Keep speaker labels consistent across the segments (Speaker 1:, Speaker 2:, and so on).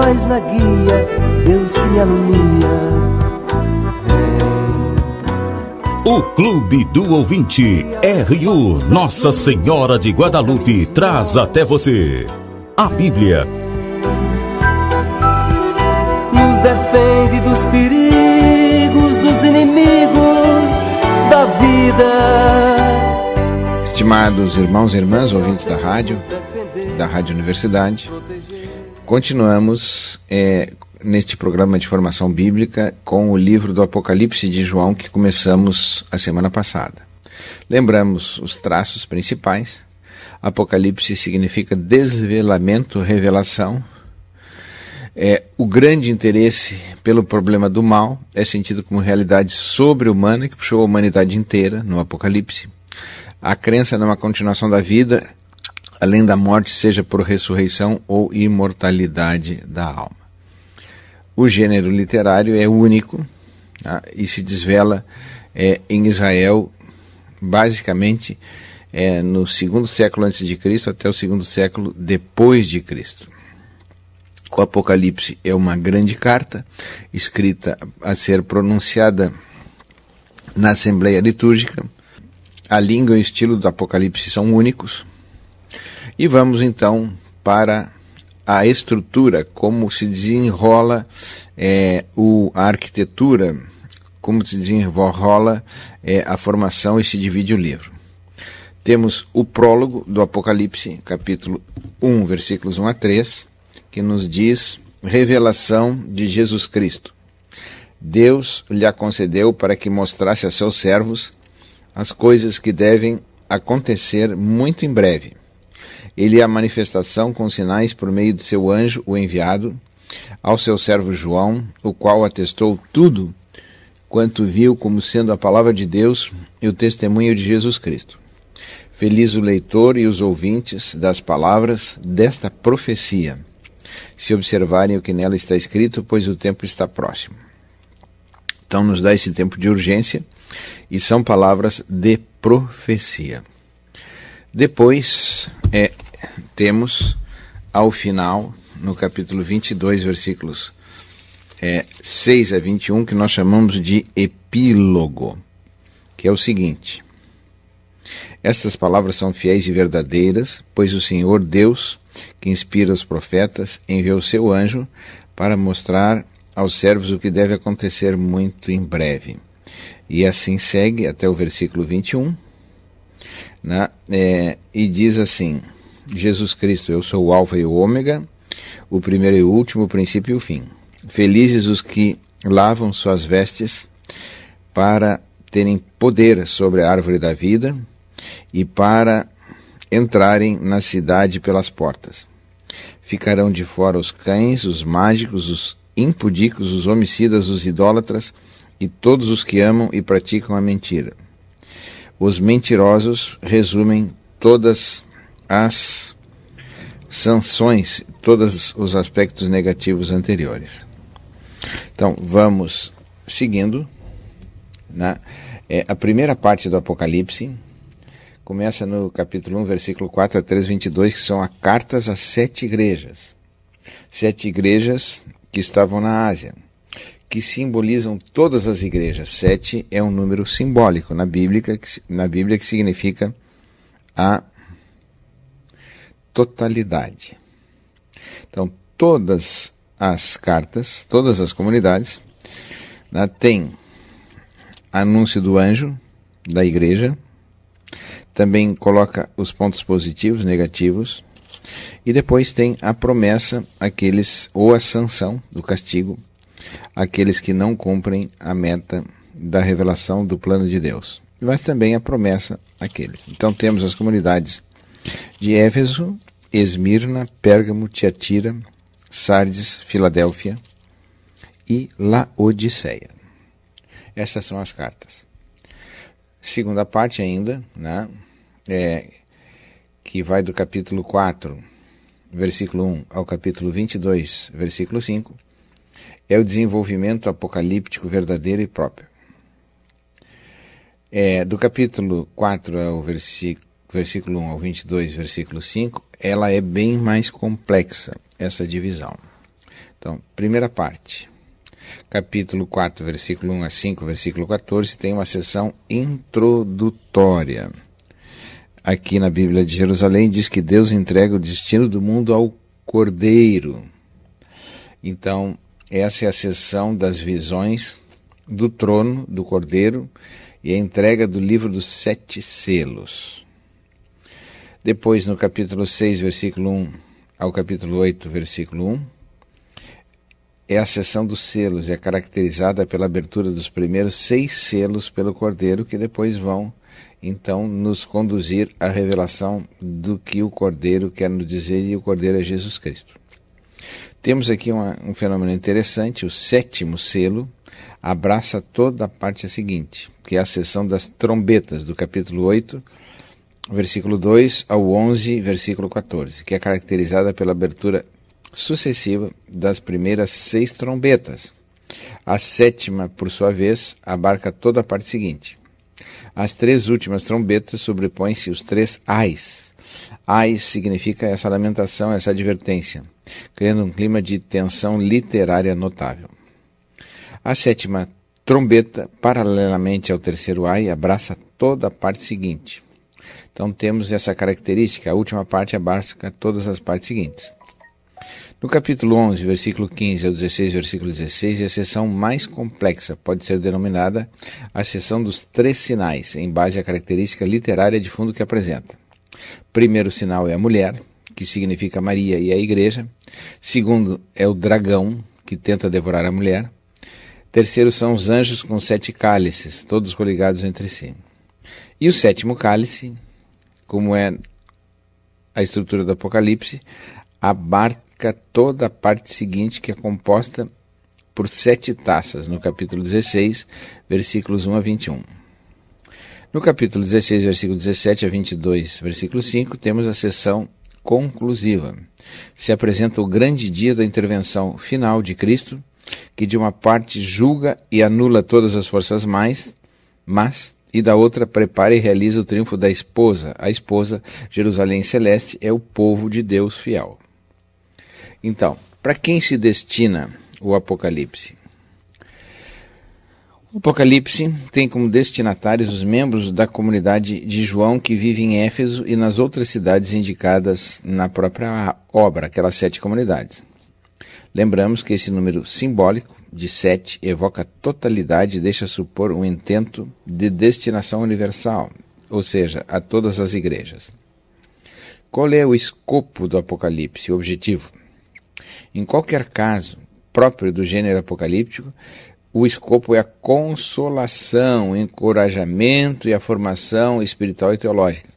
Speaker 1: paz na guia, Deus que me alumia.
Speaker 2: O Clube do Ouvinte RU Nossa Senhora de Guadalupe traz até você a Bíblia.
Speaker 1: Nos defende dos perigos, dos inimigos da vida.
Speaker 3: Estimados irmãos e irmãs, ouvintes da Rádio Universidade, continuamos neste programa de formação bíblica com o livro do Apocalipse de João que começamos a semana passada. Lembramos os traços principais. Apocalipse significa desvelamento, revelação. O grande interesse pelo problema do mal é sentido como realidade sobre-humana que puxou a humanidade inteira no Apocalipse. A crença numa continuação da vida, além da morte, seja por ressurreição ou imortalidade da alma. O gênero literário é único, tá? E se desvela em Israel, basicamente, no 2º século a.C. até o 2º século depois de Cristo. O Apocalipse é uma grande carta, escrita a ser pronunciada na Assembleia Litúrgica. A língua e o estilo do Apocalipse são únicos. E vamos então para a estrutura, como se desenrola a arquitetura, como se desenrola a formação e se divide o livro. Temos o prólogo do Apocalipse, capítulo 1, versículos 1 a 3, que nos diz revelação de Jesus Cristo. Deus lhe concedeu para que mostrasse a seus servos as coisas que devem acontecer muito em breve. Ele é a manifestação com sinais por meio de seu anjo, o enviado, ao seu servo João, o qual atestou tudo quanto viu como sendo a palavra de Deus e o testemunho de Jesus Cristo. Feliz o leitor e os ouvintes das palavras desta profecia, se observarem o que nela está escrito, pois o tempo está próximo. Então nos dá esse tempo de urgência e são palavras de profecia. Depois temos ao final, no capítulo 22, versículos 6 a 21, que nós chamamos de epílogo, que é o seguinte: estas palavras são fiéis e verdadeiras, pois o Senhor Deus, que inspira os profetas, enviou seu anjo para mostrar aos servos o que deve acontecer muito em breve. E assim segue até o versículo 21, e diz assim: Jesus Cristo, eu sou o Alfa e o Ômega, o primeiro e o último, o princípio e o fim. Felizes os que lavam suas vestes para terem poder sobre a árvore da vida e para entrarem na cidade pelas portas. Ficarão de fora os cães, os mágicos, os impudicos, os homicidas, os idólatras e todos os que amam e praticam a mentira. Os mentirosos resumem todas as sanções, todos os aspectos negativos anteriores. Então, vamos seguindo. A primeira parte do Apocalipse começa no capítulo 1, versículo 4 a 3, 22, que são as cartas às 7 igrejas. 7 igrejas que estavam na Ásia, que simbolizam todas as igrejas. 7 é um número simbólico na Bíblia que significa a totalidade. Então, todas as cartas, todas as comunidades, têm anúncio do anjo da igreja, também coloca os pontos positivos, negativos, e depois tem a promessa ou a sanção do castigo àqueles que não cumprem a meta da revelação do plano de Deus, mas também a promessa àqueles. Então temos as comunidades de Éfeso, Esmirna, Pérgamo, Tiatira, Sardes, Filadélfia e Laodiceia. Estas são as cartas. Segunda parte ainda, que vai do capítulo 4, versículo 1, ao capítulo 22, versículo 5, é o desenvolvimento apocalíptico verdadeiro e próprio. Do capítulo 4 ao versículo 1 ao 22, versículo 5, ela é bem mais complexa, essa divisão. Então, primeira parte, capítulo 4, versículo 1 a 5, versículo 14, tem uma seção introdutória. Aqui na Bíblia de Jerusalém diz que Deus entrega o destino do mundo ao Cordeiro. Então, essa é a seção das visões do trono do Cordeiro e a entrega do livro dos 7 selos. Depois, no capítulo 6, versículo 1 ao capítulo 8, versículo 1, é a seção dos selos, é caracterizada pela abertura dos primeiros 6 selos pelo Cordeiro, que depois vão, então, nos conduzir à revelação do que o Cordeiro quer nos dizer, e o Cordeiro é Jesus Cristo. Temos aqui um fenômeno interessante. O 7º selo abraça toda a parte seguinte, que é a seção das trombetas, do capítulo 8, versículo 2 ao 11, versículo 14, que é caracterizada pela abertura sucessiva das primeiras 6 trombetas. A 7ª, por sua vez, abarca toda a parte seguinte. As 3 últimas trombetas sobrepõem-se os 3 ais. Ais significa essa lamentação, essa advertência, criando um clima de tensão literária notável. A 7ª trombeta, paralelamente ao 3º ai, abraça toda a parte seguinte. Então temos essa característica, a última parte abarca todas as partes seguintes. No capítulo 11, versículo 15 ao 16, versículo 16, é a seção mais complexa, pode ser denominada a seção dos 3 sinais, em base à característica literária de fundo que apresenta. Primeiro sinal é a mulher, que significa Maria e a igreja. Segundo é o dragão, que tenta devorar a mulher. Terceiro são os anjos com 7 cálices, todos coligados entre si. E o 7º cálice, como é a estrutura do Apocalipse, abarca toda a parte seguinte, que é composta por 7 taças, no capítulo 16, versículos 1 a 21. No capítulo 16, versículo 17 a 22, versículo 5, temos a seção conclusiva. Se apresenta o grande dia da intervenção final de Cristo, que de uma parte julga e anula todas as forças mas e da outra prepara e realiza o triunfo da esposa. A esposa, Jerusalém Celeste, é o povo de Deus fiel. Então, para quem se destina o Apocalipse? O Apocalipse tem como destinatários os membros da comunidade de João que vive em Éfeso e nas outras cidades indicadas na própria obra, aquelas 7 comunidades. Lembramos que esse número simbólico de 7 evoca a totalidade e deixa supor um intento de destinação universal, ou seja, a todas as igrejas. Qual é o escopo do Apocalipse, o objetivo? Em qualquer caso próprio do gênero apocalíptico, o escopo é a consolação, o encorajamento e a formação espiritual e teológica.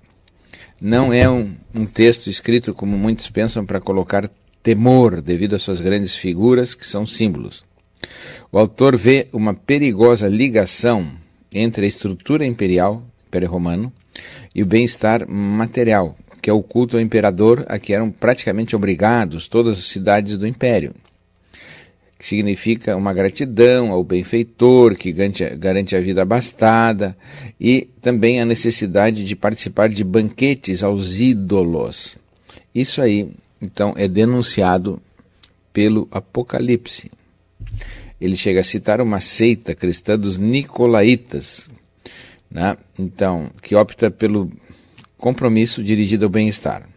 Speaker 3: Não é um texto escrito, como muitos pensam, para colocar temor devido às suas grandes figuras, que são símbolos. O autor vê uma perigosa ligação entre a estrutura imperial, Império Romano, e o bem-estar material, que é o culto ao imperador a que eram praticamente obrigados todas as cidades do império, que significa uma gratidão ao benfeitor, que garante a vida abastada, e também a necessidade de participar de banquetes aos ídolos. Isso aí, então, é denunciado pelo Apocalipse. Ele chega a citar uma seita cristã dos Nicolaitas, né? Então, que opta pelo compromisso dirigido ao bem-estar.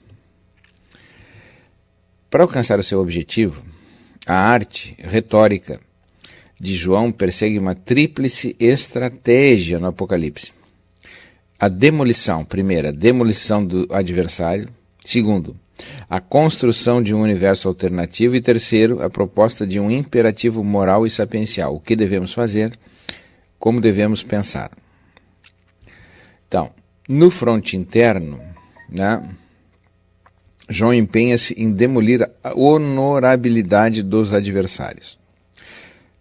Speaker 3: Para alcançar o seu objetivo, a arte retórica de João persegue uma tríplice estratégia no Apocalipse. A demolição, primeira, a demolição do adversário. Segundo, a construção de um universo alternativo. E terceiro, a proposta de um imperativo moral e sapiencial. O que devemos fazer, como devemos pensar. Então, no fronte interno, né, João empenha-se em demolir a honorabilidade dos adversários.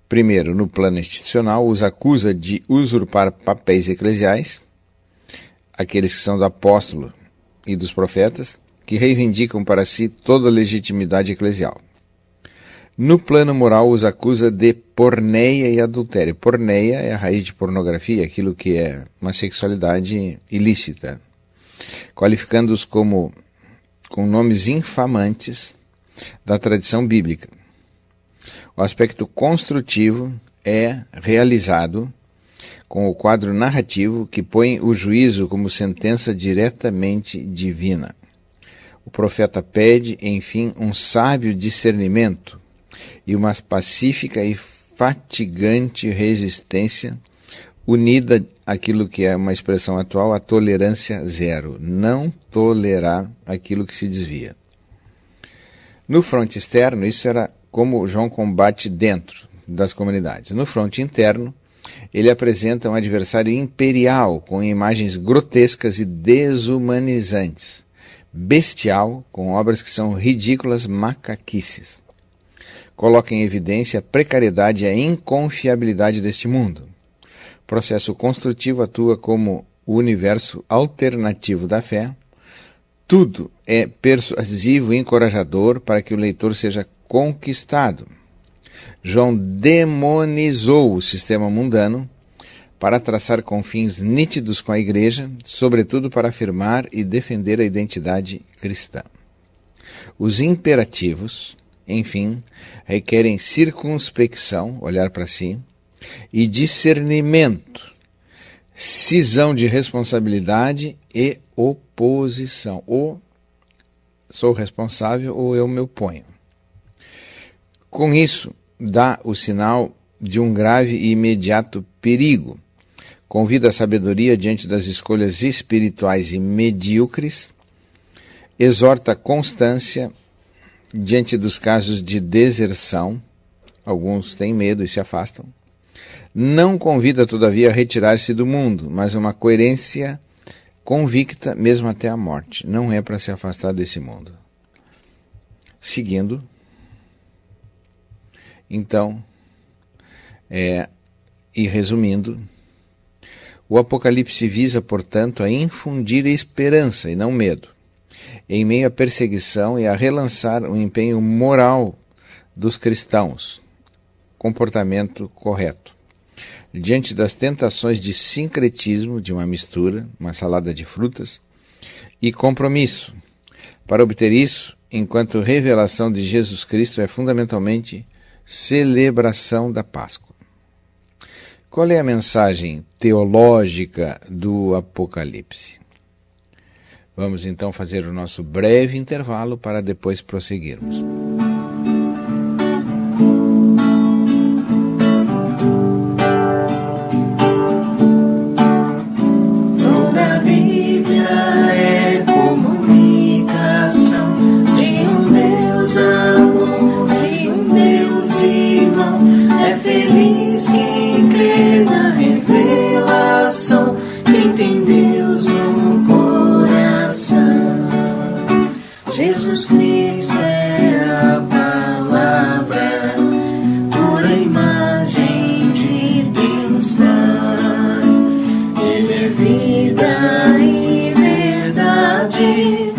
Speaker 3: Primeiro, no plano institucional, os acusa de usurpar papéis eclesiais, aqueles que são do apóstolo e dos profetas, que reivindicam para si toda a legitimidade eclesial. No plano moral, os acusa de porneia e adultério. Porneia é a raiz de pornografia, aquilo que é uma sexualidade ilícita, qualificando-os com nomes infamantes da tradição bíblica. O aspecto construtivo é realizado com o quadro narrativo que põe o juízo como sentença diretamente divina. O profeta pede, enfim, um sábio discernimento e uma pacífica e fatigante resistência unida àquilo que é uma expressão atual, a tolerância zero. Não tolerar aquilo que se desvia. No fronte externo, isso era como João combate dentro das comunidades. No fronte interno, ele apresenta um adversário imperial com imagens grotescas e desumanizantes, bestial com obras que são ridículas macaquices. Coloca em evidência a precariedade e a inconfiabilidade deste mundo. O processo construtivo atua como o universo alternativo da fé. Tudo é persuasivo e encorajador para que o leitor seja conquistado. João demonizou o sistema mundano para traçar confins nítidos com a Igreja, sobretudo para afirmar e defender a identidade cristã. Os imperativos, enfim, requerem circunspecção, olhar para si, e discernimento, cisão de responsabilidade e oposição. Ou sou responsável ou eu me oponho. Com isso, dá o sinal de um grave e imediato perigo. Convida a sabedoria diante das escolhas espirituais e medíocres, exorta a constância diante dos casos de deserção, alguns têm medo e se afastam. Não convida, todavia, a retirar-se do mundo, mas uma coerência convicta mesmo até a morte. Não é para se afastar desse mundo. Seguindo, então, e resumindo, o Apocalipse visa, portanto, a infundir esperança e não medo, em meio à perseguição e a relançar o empenho moral dos cristãos, comportamento correto, diante das tentações de sincretismo, de uma mistura, uma salada de frutas, e compromisso. Para obter isso, enquanto revelação de Jesus Cristo é fundamentalmente celebração da Páscoa. Qual é a mensagem teológica do Apocalipse? Vamos então fazer o nosso breve intervalo para depois prosseguirmos.
Speaker 4: Toda a Bíblia é comunicação de um Deus amor, de um Deus irmão. É feliz quem crê na revelação, quem tem Deus no coração. Jesus Cristo é a palavra, pura imagem de Deus Pai. Ele é vida e verdade,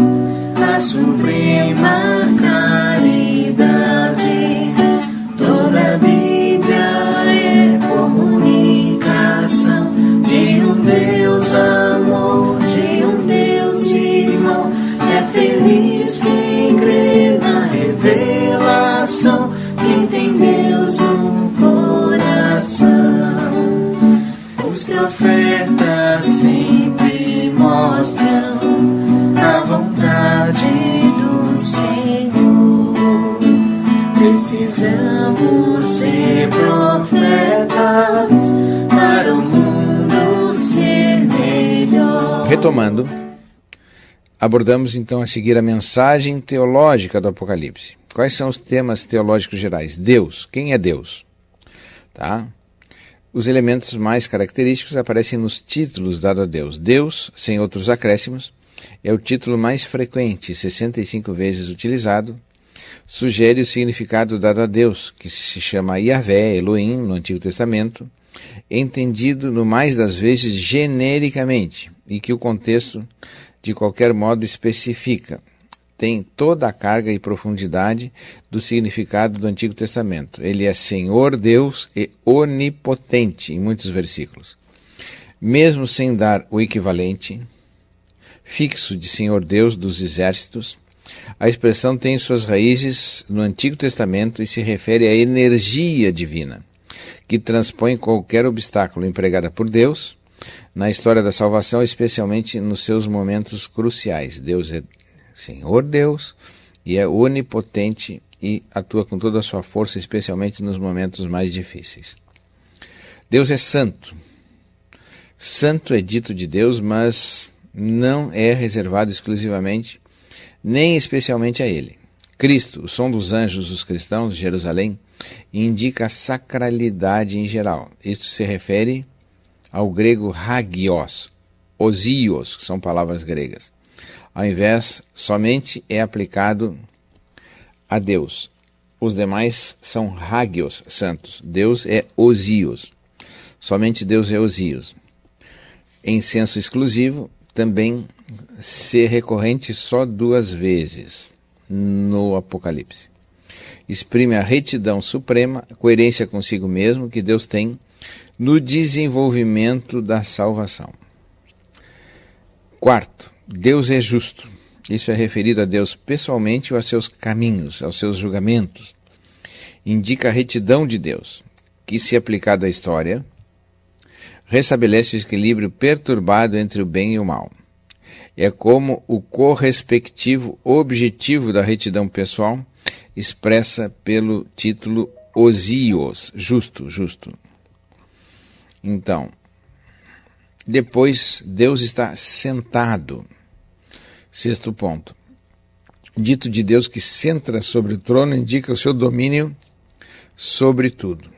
Speaker 4: a suprema caridade. Toda a Bíblia é comunicação de um Deus amor, de um Deus irmão. É feliz quem crê na revelação, quem tem Deus no coração. Os profetas sempre mostram a vontade do Senhor. Precisamos ser profetas para o mundo ser melhor.
Speaker 3: Retomando, abordamos então a seguir a mensagem teológica do Apocalipse. Quais são os temas teológicos gerais? Deus. Quem é Deus? Tá? Os elementos mais característicos aparecem nos títulos dados a Deus. Deus, sem outros acréscimos, é o título mais frequente, 65 vezes utilizado. Sugere o significado dado a Deus, que se chama Yahvé, Elohim, no Antigo Testamento, entendido no mais das vezes genericamente, e que o contexto de qualquer modo especifica. Tem toda a carga e profundidade do significado do Antigo Testamento. Ele é Senhor Deus e onipotente, em muitos versículos. Mesmo sem dar o equivalente fixo de Senhor Deus dos exércitos, A expressão tem suas raízes no Antigo Testamento e se refere à energia divina, que transpõe qualquer obstáculo empregada por Deus na história da salvação, especialmente nos seus momentos cruciais. Deus é Senhor Deus e é onipotente e atua com toda a sua força, especialmente nos momentos mais difíceis. Deus é santo. Santo é dito de Deus, mas não é reservado exclusivamente nem especialmente a ele. Cristo, o som dos anjos dos cristãos de Jerusalém, indica a sacralidade em geral. Isto se refere ao grego hagios, osios, que são palavras gregas. Ao invés, somente é aplicado a Deus. Os demais são hagios, santos. Deus é osios. Somente Deus é osios. Em senso exclusivo, também ser recorrente só 2 vezes no Apocalipse. Exprime a retidão suprema, a coerência consigo mesmo que Deus tem no desenvolvimento da salvação. Quarto, Deus é justo. Isso é referido a Deus pessoalmente ou a seus caminhos, aos seus julgamentos. Indica a retidão de Deus, que, se aplicado à história, restabelece o equilíbrio perturbado entre o bem e o mal. É como o correspectivo objetivo da retidão pessoal, expressa pelo título osios, justo, justo. Então, depois Deus está sentado. 6º ponto. Dito de Deus que centra sobre o trono indica o seu domínio sobre tudo.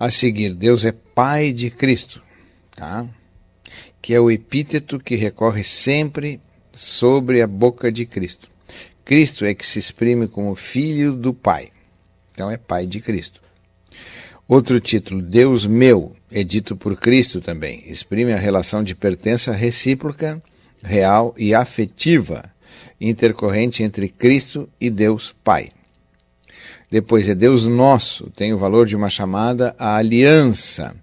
Speaker 3: A seguir, Deus é Pai de Cristo, tá? Que é o epíteto que recorre sempre sobre a boca de Cristo. Cristo é que se exprime como Filho do Pai. Então é Pai de Cristo. Outro título, Deus meu, é dito por Cristo também. Exprime a relação de pertença recíproca, real e afetiva, intercorrente entre Cristo e Deus Pai. Depois é Deus nosso, tem o valor de uma chamada à aliança,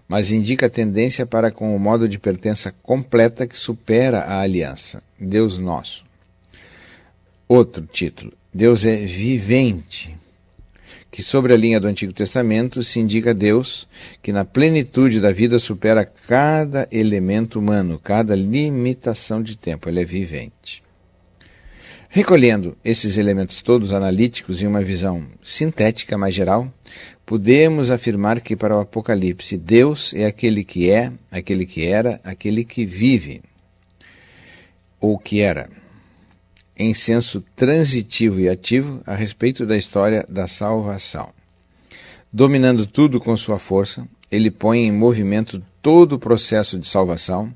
Speaker 3: mas indica a tendência para com o modo de pertença completa que supera a aliança. Deus nosso. Outro título, Deus é vivente, que sobre a linha do Antigo Testamento se indica Deus que na plenitude da vida supera cada elemento humano, cada limitação de tempo. Ele é vivente. Recolhendo esses elementos todos analíticos em uma visão sintética mais geral, podemos afirmar que para o Apocalipse Deus é, aquele que era, aquele que vive, ou que era, em senso transitivo e ativo a respeito da história da salvação. Dominando tudo com sua força, ele põe em movimento todo o processo de salvação,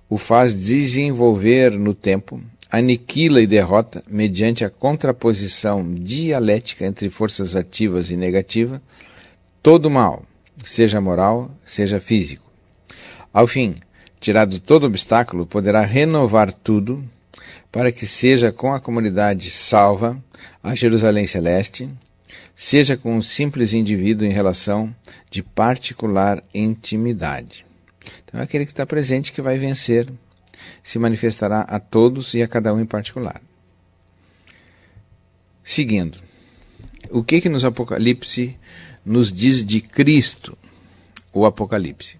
Speaker 3: o faz desenvolver no tempo, aniquila e derrota, mediante a contraposição dialética entre forças ativas e negativas, todo mal, seja moral, seja físico. Ao fim, tirado todo obstáculo, poderá renovar tudo, para que seja com a comunidade salva, a Jerusalém Celeste, seja com um simples indivíduo em relação de particular intimidade. Então é aquele que está presente que vai vencer, se manifestará a todos e a cada um em particular. Seguindo, o que nos Apocalipse nos diz de Cristo, o Apocalipse?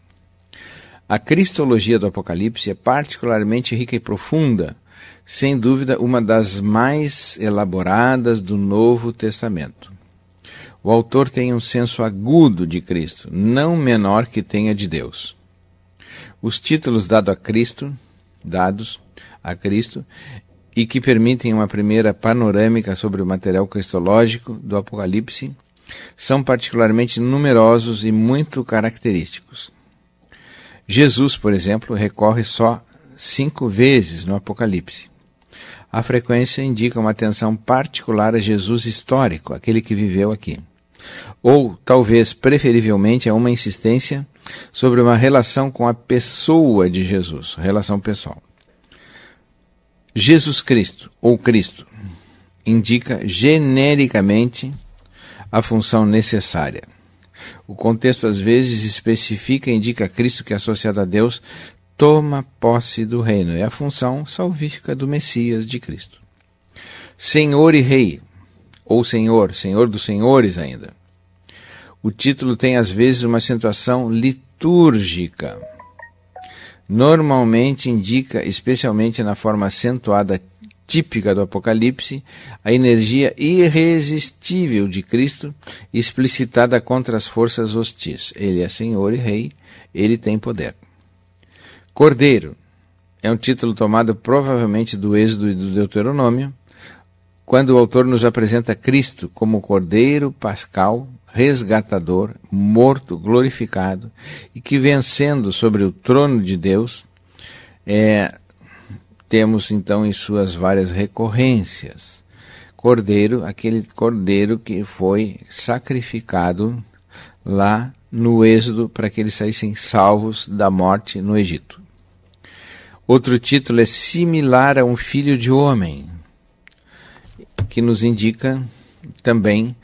Speaker 3: A cristologia do Apocalipse é particularmente rica e profunda, sem dúvida uma das mais elaboradas do Novo Testamento. O autor tem um senso agudo de Cristo, não menor que tenha de Deus. Os títulos dados a Cristo e que permitem uma primeira panorâmica sobre o material cristológico do Apocalipse são particularmente numerosos e muito característicos. Jesus, por exemplo, recorre só 5 vezes no Apocalipse. A frequência indica uma atenção particular a Jesus histórico, aquele que viveu aqui. Ou, talvez, preferivelmente, a uma insistência sobre uma relação com a pessoa de Jesus, relação pessoal. Jesus Cristo, ou Cristo, indica genericamente a função necessária. O contexto, às vezes, especifica e indica Cristo que é associado a Deus toma posse do reino. É a função salvífica do Messias de Cristo. Senhor e Rei, ou Senhor, Senhor dos Senhores ainda. O título tem às vezes uma acentuação litúrgica. Normalmente indica, especialmente na forma acentuada típica do Apocalipse, a energia irresistível de Cristo, explicitada contra as forças hostis. Ele é Senhor e Rei, ele tem poder. Cordeiro é um título tomado provavelmente do Êxodo e do Deuteronômio, quando o autor nos apresenta Cristo como Cordeiro Pascal, resgatador, morto, glorificado, e que vencendo sobre o trono de Deus, temos então em suas várias recorrências. Cordeiro, aquele cordeiro que foi sacrificado lá no Êxodo para que eles saíssem salvos da morte no Egito. Outro título é similar a um filho de homem, que nos indica também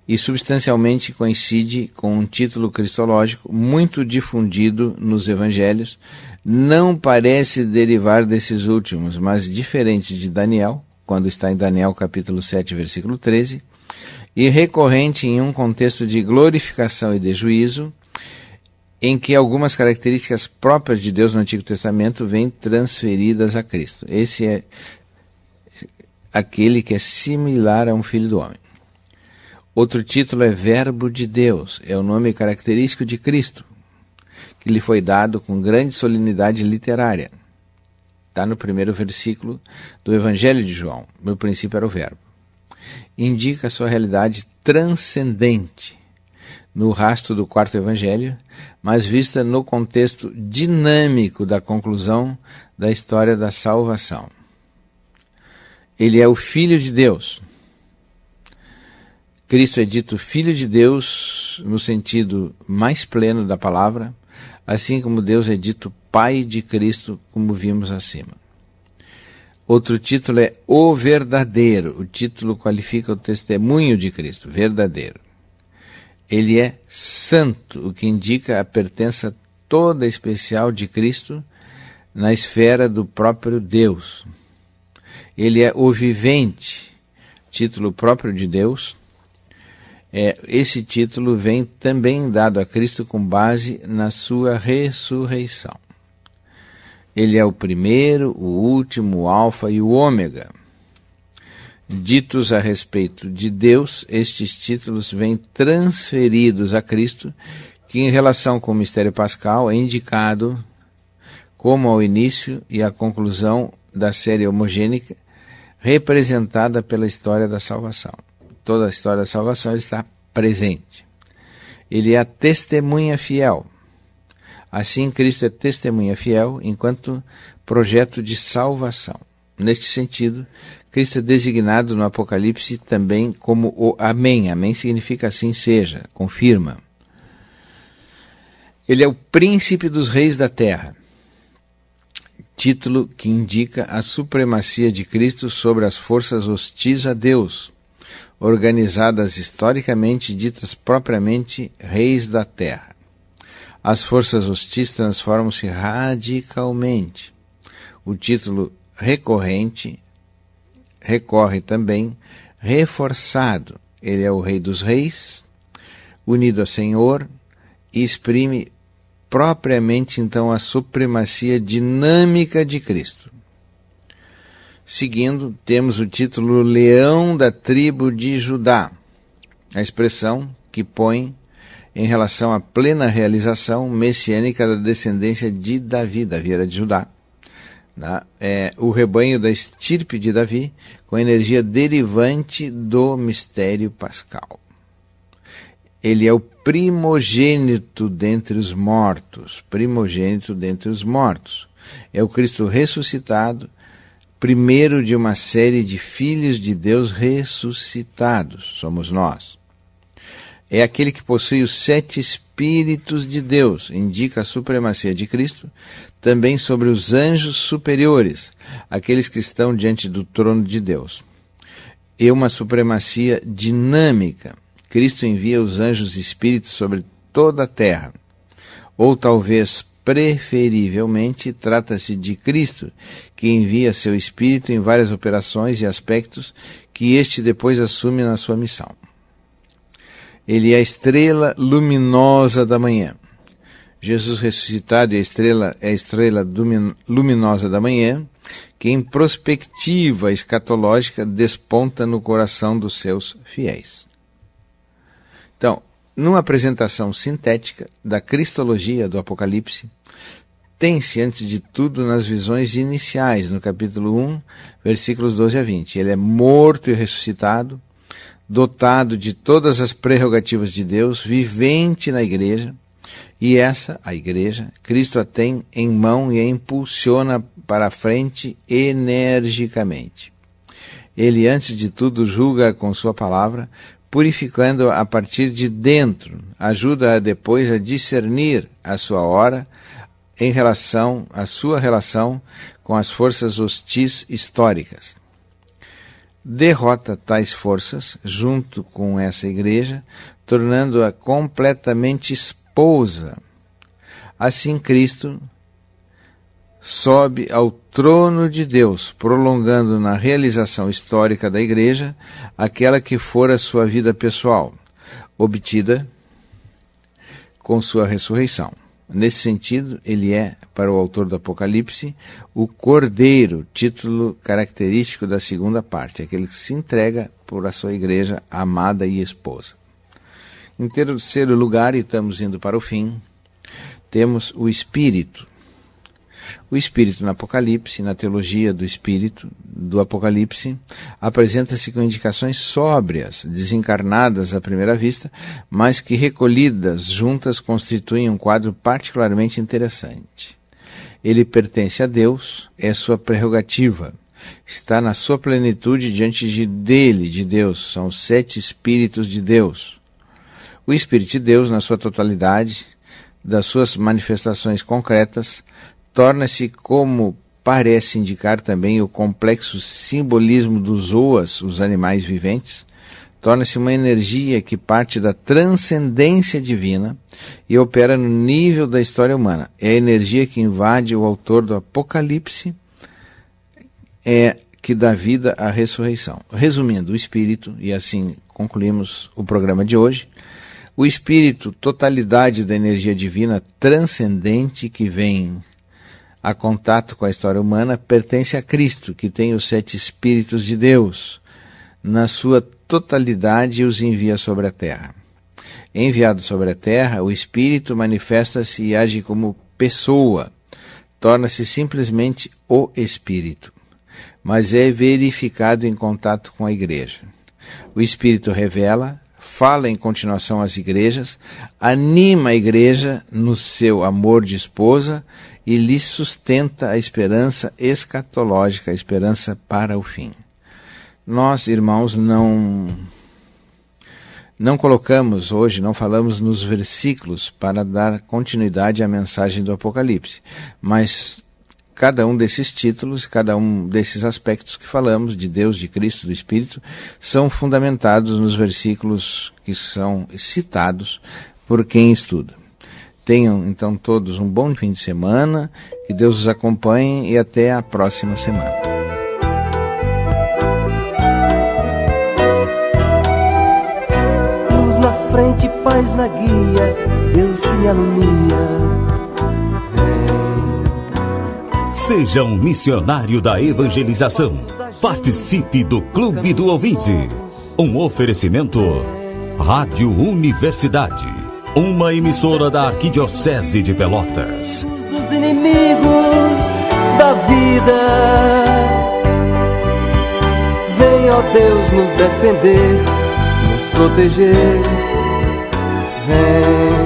Speaker 3: e substancialmente coincide com um título cristológico muito difundido nos evangelhos. Não parece derivar desses últimos, mas diferente de Daniel, quando está em Daniel capítulo 7, versículo 13, e recorrente em um contexto de glorificação e de juízo, em que algumas características próprias de Deus no Antigo Testamento vêm transferidas a Cristo. Esse é aquele que é similar a um filho do homem. Outro título é Verbo de Deus, é o nome característico de Cristo, que lhe foi dado com grande solenidade literária. Está no primeiro versículo do Evangelho de João. No princípio era o Verbo. Indica a sua realidade transcendente no rastro do quarto Evangelho, mas vista no contexto dinâmico da conclusão da história da salvação. Ele é o Filho de Deus. Cristo é dito Filho de Deus no sentido mais pleno da palavra, assim como Deus é dito Pai de Cristo, como vimos acima. Outro título é O Verdadeiro. O título qualifica o testemunho de Cristo, verdadeiro. Ele é santo, o que indica a pertença toda especial de Cristo na esfera do próprio Deus. Ele é o vivente, título próprio de Deus. Esse título vem também dado a Cristo com base na sua ressurreição. Ele é o primeiro, o último, o alfa e o ômega. Ditos a respeito de Deus, estes títulos vêm transferidos a Cristo, que em relação com o mistério pascal é indicado como ao início e à conclusão da série homogênica, representada pela história da salvação. Toda a história da salvação está presente. Ele é a testemunha fiel. Assim, Cristo é testemunha fiel enquanto projeto de salvação. Neste sentido, Cristo é designado no Apocalipse também como o Amém. Amém significa assim seja, confirma. Ele é o príncipe dos reis da terra. Título que indica a supremacia de Cristo sobre as forças hostis a Deus, organizadas historicamente, ditas propriamente reis da terra. As forças hostis transformam-se radicalmente. O título recorrente recorre também reforçado. Ele é o Rei dos Reis, unido a Senhor, e exprime propriamente então a supremacia dinâmica de Cristo. Seguindo, temos o título Leão da tribo de Judá, a expressão que põe em relação à plena realização messiânica da descendência de Davi. Davi era de Judá. O rebanho da estirpe de Davi, com energia derivante do mistério pascal. Ele é o primogênito dentre os mortos, É o Cristo ressuscitado, primeiro de uma série de filhos de Deus ressuscitados, somos nós. É aquele que possui os 7 Espíritos de Deus, indica a supremacia de Cristo, também sobre os anjos superiores, aqueles que estão diante do trono de Deus. E uma supremacia dinâmica. Cristo envia os anjos espíritos sobre toda a terra, ou talvez preferivelmente, trata-se de Cristo, que envia seu Espírito em várias operações e aspectos que este depois assume na sua missão. Ele é a estrela luminosa da manhã. Jesus ressuscitado é a estrela luminosa da manhã, que em prospectiva escatológica desponta no coração dos seus fiéis. Então, numa apresentação sintética da cristologia do Apocalipse, tem-se antes de tudo nas visões iniciais, no capítulo 1, versículos 12 a 20. Ele é morto e ressuscitado, dotado de todas as prerrogativas de Deus, vivente na igreja, e essa, a igreja, Cristo a tem em mão e a impulsiona para a frente energicamente. Ele, antes de tudo, julga com sua palavra, purificando-a a partir de dentro, ajuda-a depois a discernir a sua hora em relação à sua relação com as forças hostis históricas. Derrota tais forças junto com essa igreja, tornando-a completamente esposa. Assim Cristo sobe ao trono de Deus, prolongando na realização histórica da igreja aquela que fora sua vida pessoal, obtida com sua ressurreição. Nesse sentido, ele é, para o autor do Apocalipse, o Cordeiro, título característico da segunda parte, aquele que se entrega por a sua igreja amada e esposa. Em terceiro lugar, e estamos indo para o fim, temos o Espírito. O Espírito no Apocalipse, na teologia do Espírito do Apocalipse, apresenta-se com indicações sóbrias, desencarnadas à primeira vista, mas que recolhidas juntas constituem um quadro particularmente interessante. Ele pertence a Deus, é sua prerrogativa, está na sua plenitude diante de Deus, são os 7 Espíritos de Deus. O Espírito de Deus, na sua totalidade, das suas manifestações concretas, torna-se, como parece indicar também o complexo simbolismo dos zoas, os animais viventes, torna-se uma energia que parte da transcendência divina e opera no nível da história humana. É a energia que invade o autor do Apocalipse, que dá vida à ressurreição. Resumindo, o Espírito, e assim concluímos o programa de hoje, o Espírito, totalidade da energia divina transcendente que vem a contato com a história humana, pertence a Cristo, que tem os 7 Espíritos de Deus. Na sua totalidade os envia sobre a terra. Enviado sobre a terra, o Espírito manifesta-se e age como pessoa. Torna-se simplesmente o Espírito, mas é verificado em contato com a igreja. O Espírito revela, fala em continuação às igrejas, anima a igreja no seu amor de esposa e lhe sustenta a esperança escatológica, a esperança para o fim. Nós, irmãos, não colocamos hoje, não falamos nos versículos para dar continuidade à mensagem do Apocalipse, mas cada um desses títulos, cada um desses aspectos que falamos, de Deus, de Cristo, do Espírito, são fundamentados nos versículos que são citados por quem estuda. Tenham, então, todos um bom fim de semana, que Deus os acompanhe e até a próxima semana.
Speaker 1: Luz na frente, paz na guia, Deus que me alumia.
Speaker 2: Seja um missionário da evangelização. Participe do Clube do Ouvinte. Um oferecimento Rádio Universidade, uma emissora da Arquidiocese de Pelotas.
Speaker 1: Dos inimigos da vida, vem, ó Deus, nos defender, nos proteger. Vem.